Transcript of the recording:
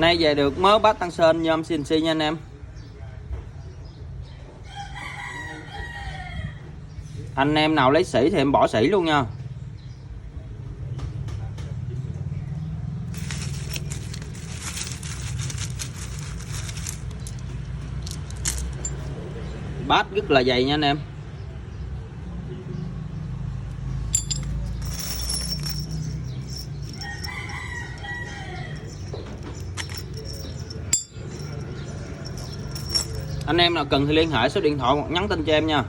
Nay về được mớ bát tăng sơn nhôm CNC nha anh em. Anh em nào lấy sỉ thì em bỏ sỉ luôn nha. Bát rất là dày nha anh em. Anh em nào cần thì liên hệ số điện thoại hoặc nhắn tin cho em nha.